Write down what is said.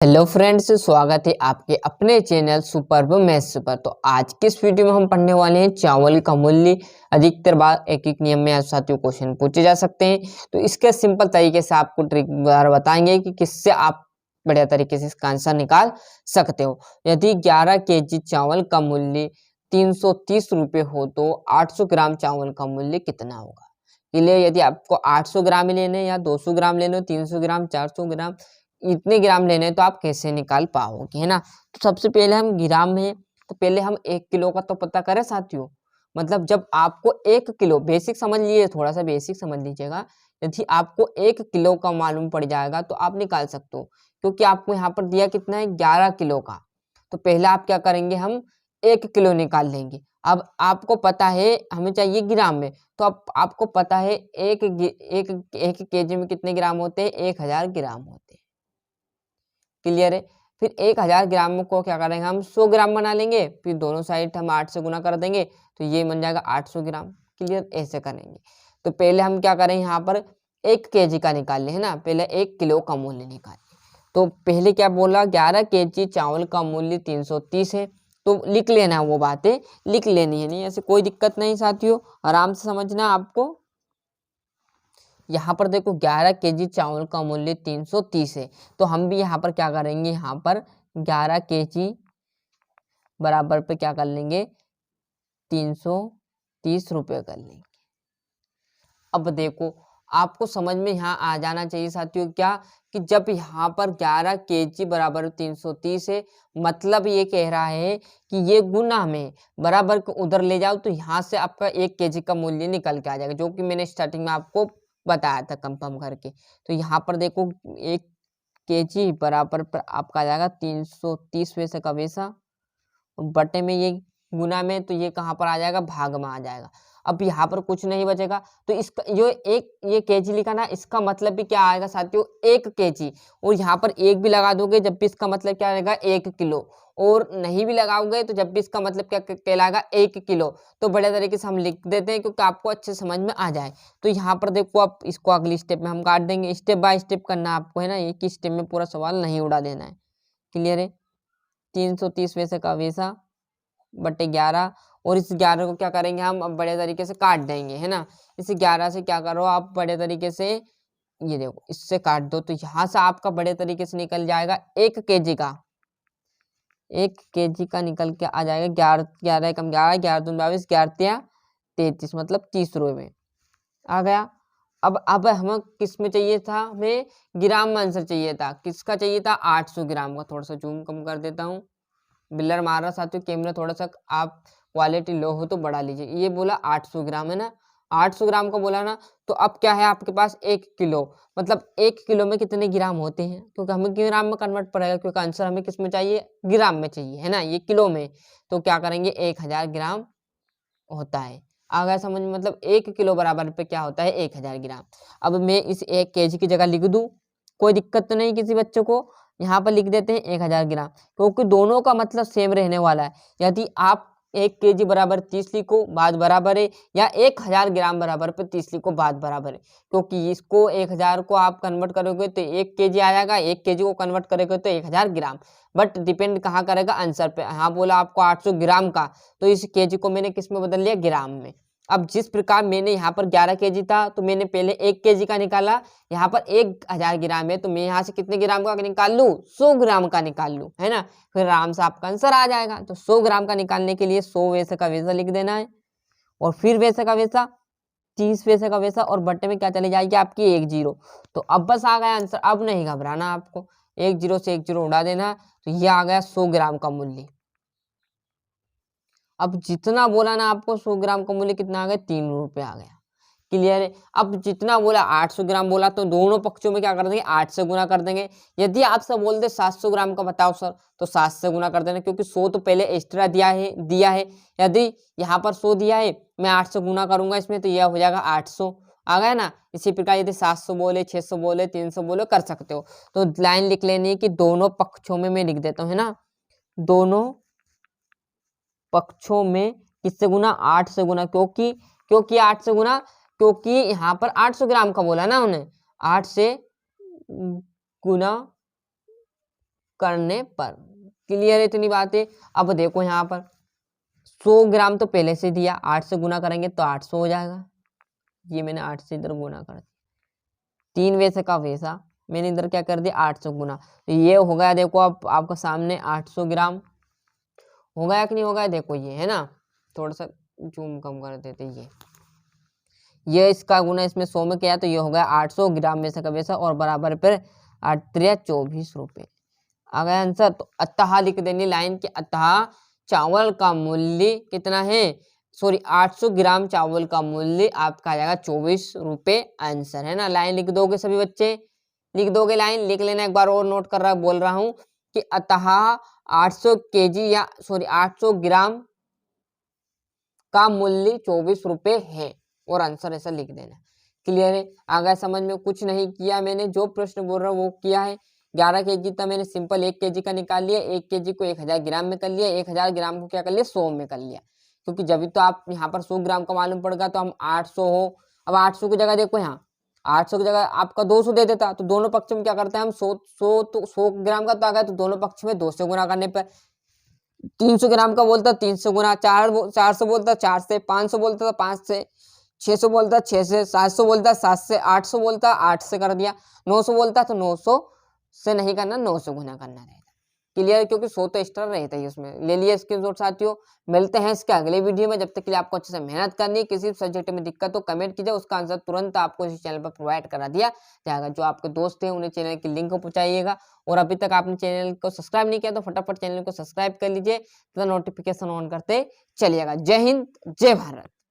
Hello friends, स्वागत है आपके अपने चैनल सुपर्ब मैथ्स पर। तो आज के इस वीडियो में हम पढ़ने वाले हैं चावल का मूल्य। अधिकतर बार एक एक नियम में साथियों क्वेश्चन पूछे जा सकते हैं। तो इसके सिंपल तरीके से आपको ट्रिक द्वारा बताएंगे कि किससे आप बढ़िया तरीके से इसका आंसर निकाल सकते हो। यदि 11 केजी चावल का मूल्य 330 रुपये हो तो 800 ग्राम चावल का मूल्य कितना होगा। इसलिए यदि आपको 800 ग्राम लेने या 200 ग्राम लेने, 300 ग्राम, 400 ग्राम, इतने ग्राम लेने तो आप कैसे निकाल पाओगे, है ना। तो सबसे पहले हम ग्राम में, तो पहले हम 1 किलो का तो पता करें साथियों। मतलब जब आपको 1 किलो, बेसिक समझ लीजिए, थोड़ा सा बेसिक समझ लीजिएगा। यदि आपको 1 किलो का मालूम पड़ जाएगा तो आप निकाल सकते हो, क्योंकि आपको यहाँ पर दिया कितना है, 11 किलो का। तो पहले आप क्या करेंगे, हम 1 किलो निकाल लेंगे। अब आपको पता है हमें चाहिए ग्राम में, तो अब आपको पता है एक केजी में कितने ग्राम होते हैं, 1000 ग्राम होते हैं। क्लियर है। फिर 1000 ग्राम को क्या करेंगे, हम 100 ग्राम बना लेंगे, फिर दोनों साइड हम 8 से गुना कर देंगे तो ये बन जाएगा 800 ग्राम। क्लियर, ऐसे करेंगे। तो पहले हम क्या करें, यहाँ पर 1 केजी का निकाल ले, है ना। पहले 1 किलो का मूल्य निकालें। तो पहले क्या बोला, 11 केजी चावल का मूल्य 330 है। तो लिख लेना, वो बातें लिख लेनी है, नहीं ऐसे कोई दिक्कत नहीं साथियों, आराम से समझना आपको। यहाँ पर देखो 11 केजी चावल का मूल्य 330 है। तो हम भी यहाँ पर क्या करेंगे, यहाँ पर 11 केजी बराबर पे क्या कर लेंगे, 330 रुपये कर लेंगे। अब देखो आपको समझ में यहाँ आ जाना चाहिए साथियों, क्या कि जब यहाँ पर 11 केजी बराबर 330 है, मतलब ये कह रहा है कि ये गुना में बराबर को उधर ले जाओ तो यहाँ से आपका 1 केजी का मूल्य निकल के आ जाएगा, जो कि मैंने स्टार्टिंग में आपको बताया था कंफर्म करके। तो यहाँ पर देखो 1 केजी बराबर पर आपका आ जाएगा 330 वैसे का वैसा, बटे में ये गुना में, तो ये कहाँ पर आ जाएगा, भाग में आ जाएगा। अब यहाँ पर कुछ नहीं बचेगा, तो इसका जो ये केजी लिखा ना, इसका मतलब भी क्या आएगा साथियों, 1 केजी। और यहाँ पर 1 भी लगा दोगे जब भी इसका मतलब क्या आएगा, 1 किलो। और नहीं भी लगाओगे तो जब भी इसका मतलब क्या कहलाएगा, 1 किलो। तो बड़े तरीके से हम लिख देते हैं क्योंकि आपको अच्छे समझ में आ जाए। तो यहाँ पर देखो, आप इसको अगली स्टेप में हम काट देंगे, स्टेप बाय स्टेप करना आपको, है ना। एक ही स्टेप में पूरा सवाल नहीं उड़ा देना है। क्लियर है। 330 वैसे का वैसा बटे 11, और इस 11 को क्या करेंगे, हम अब बड़े तरीके से काट देंगे, है ना। इस 11 से क्या करो आप, बड़े तरीके से ये देखो इससे काट दो, तो यहाँ से आपका बड़े तरीके से निकल जाएगा 1 केजी का। 1 केजी का निकल के आ जाएगा 11 11 कम 11, 11 दूनी 22, 11 तिया 33, मतलब 30 रुपये में आ गया। अब हमें किस में चाहिए था, हमें ग्राम में आंसर चाहिए था। किसका चाहिए था, 800 ग्राम का। थोड़ा सा जूम कम कर देता हूँ, बिल्लर मार रहा साथियों कैमरा, थोड़ा सा आप क्वालिटी लो हो तो बढ़ा लीजिए। ये बोला 800 ग्राम, है ना, 800 ग्राम का बोला ना। तो अब क्या है आपके पास, 1 किलो, मतलब 1 किलो में कितने ग्राम होते हैं, क्योंकि हमें ग्राम में कन्वर्ट पड़ेगा, क्योंकि आंसर हमें किस में चाहिए, ग्राम में चाहिए, है ना, ये किलो में। तो क्या करेंगे, 1000 ग्राम होता है। आ गया समझ में, मतलब 1 किलो बराबर पे क्या होता है, 1000 ग्राम। अब मैं इस 1 केजी की जगह लिख दूं, कोई दिक्कत तो नहीं किसी बच्चों को। यहाँ पर लिख देते हैं 1000 ग्राम, क्योंकि दोनों का मतलब सेम रहने वाला है। यदि आप 1 केजी बराबर 30 लिखो, बात बराबर है, या 1000 ग्राम बराबर पे 30 लिखो, बात बराबर है। क्योंकि इसको 1000 को आप कन्वर्ट करोगे तो 1 केजी आ जाएगा, 1 केजी को कन्वर्ट करोगे तो 1000 ग्राम। बट डिपेंड कहाँ करेगा, आंसर पे। यहाँ बोला आपको 800 ग्राम का, तो इस केजी को मैंने किस में बदल लिया, ग्राम में। अब जिस प्रकार मैंने यहाँ पर 11 केजी था, तो मैंने पहले 1 केजी का निकाला। यहाँ पर 1000 ग्राम है, तो मैं यहाँ से कितने ग्राम का निकाल लूँ, 100 ग्राम का निकाल लूँ, है ना। फिर आराम से आपका आंसर आ जाएगा। तो 100 ग्राम का निकालने के लिए 100 वैसे का वैसा लिख देना है, और फिर वैसे का वैसा 30 वैसे का वैसा, और बट्टे में क्या चली जाएगी आपकी, 1 जीरो। तो अब बस आ गया आंसर, अब नहीं घबराना आपको, 1 जीरो से 1 जीरो उड़ा देना। तो ये आ गया 100 ग्राम का मूल्य। अब जितना बोला ना आपको, 100 ग्राम का मूल्य कितना आ गया, 3 रुपये आ गया। क्लियर है। अब जितना बोला 800 ग्राम बोला, तो दोनों पक्षों में क्या कर देंगे, 8 से गुना कर देंगे। यदि आपसे बोल दे 700 ग्राम का बताओ सर, तो 7 से गुना कर देना, क्योंकि 100 तो पहले एक्स्ट्रा दिया है। यदि यहाँ पर 100 दिया है, मैं 8 से गुना करूंगा इसमें, तो यह हो जाएगा 800। आ गया ना। इसी प्रकार यदि 700 बोले, 600 बोले, 300 बोले, कर सकते हो। तो लाइन लिख लेनी है कि दोनों पक्षों में मैं लिख देता हूँ, है ना, दोनों पक्षों में किससे गुना, 8 से गुना। क्योंकि 8 से गुना, क्योंकि यहाँ पर 800 ग्राम का बोला ना उन्हें, 8 से गुना करने पर। क्लियर है इतनी बातें। अब देखो यहाँ पर 100 ग्राम तो पहले से दिया, 8 से गुना करेंगे तो 800 हो जाएगा। ये मैंने 8 से इधर गुना कर दिया, 3 वैसे का वैसा मैंने इधर क्या कर दिया 800 गुना। तो ये हो गया देखो अब आपका सामने 800 ग्राम हो गया कि नहीं हो गया, देखो ये है ना, थोड़ा सा जूम कम कर देते। ये इसका गुना इसमें 100 में किया तो ये हो गया 800 ग्राम में से का वैसा और बराबर पर 8 त्रिया 24 रुपये आ गया आंसर। तो अतः लिख देनी लाइन के अतः चावल का मूल्य कितना है, सॉरी 800 ग्राम चावल का मूल्य आपका आ जाएगा 24 रुपये, आंसर है ना। लाइन लिख दोगे सभी बच्चे, लिख दोगे लाइन, लिख लेना। एक बार और नोट कर रहा बोल रहा हूं कि अतः 800 केजी या सॉरी 800 ग्राम का मूल्य 24 रुपये है और आंसर ऐसा लिख देना। क्लियर है, आगे समझ में कुछ नहीं किया मैंने, जो प्रश्न बोल रहा हूँ वो किया है। 11 केजी था मैंने सिंपल 1 केजी का निकाल लिया, 1 केजी को 1000 ग्राम में कर लिया, 1000 ग्राम को क्या कर लिया 100 में कर लिया, क्योंकि जब तो आप यहाँ पर 100 ग्राम का मालूम पड़ेगा तो हम 800 हो। अब 800 की जगह देखो यहाँ 800 की जगह आपका 200 दे देता तो दोनों पक्ष में क्या करते हैं हम 100 ग्राम का तो आ गया तो दोनों पक्ष में 2 से गुना करने पर 300 ग्राम का बोलता 300 गुना, 400 बोलता 4 से, 500 बोलता 5 से, 600 बोलता 6 से, 700 बोलता 7 से, 800 बोलता 8 से कर दिया, 900 बोलता तो 900 से नहीं करना, 900 गुना करना रहेगा। क्लियर, क्योंकि 100 तो एक्स्ट्रा रहता है उसमें। ले लिए स्क्रीनशॉट साथियों, मिलते हैं इसके अगले वीडियो में। जब तक के लिए आपको अच्छे से मेहनत करनी है, किसी सब्जेक्ट में दिक्कत हो कमेंट कीजिए, उसका आंसर तुरंत आपको इस चैनल पर प्रोवाइड करा दिया जाएगा। जो आपके दोस्त हैं उन्हें चैनल की लिंक पहुंचाइएगा और अभी तक आपने चैनल को सब्सक्राइब नहीं किया तो फटाफट चैनल को सब्सक्राइब कर लीजिए तथा नोटिफिकेशन ऑन करते चलिएगा। जय हिंद, जय भारत।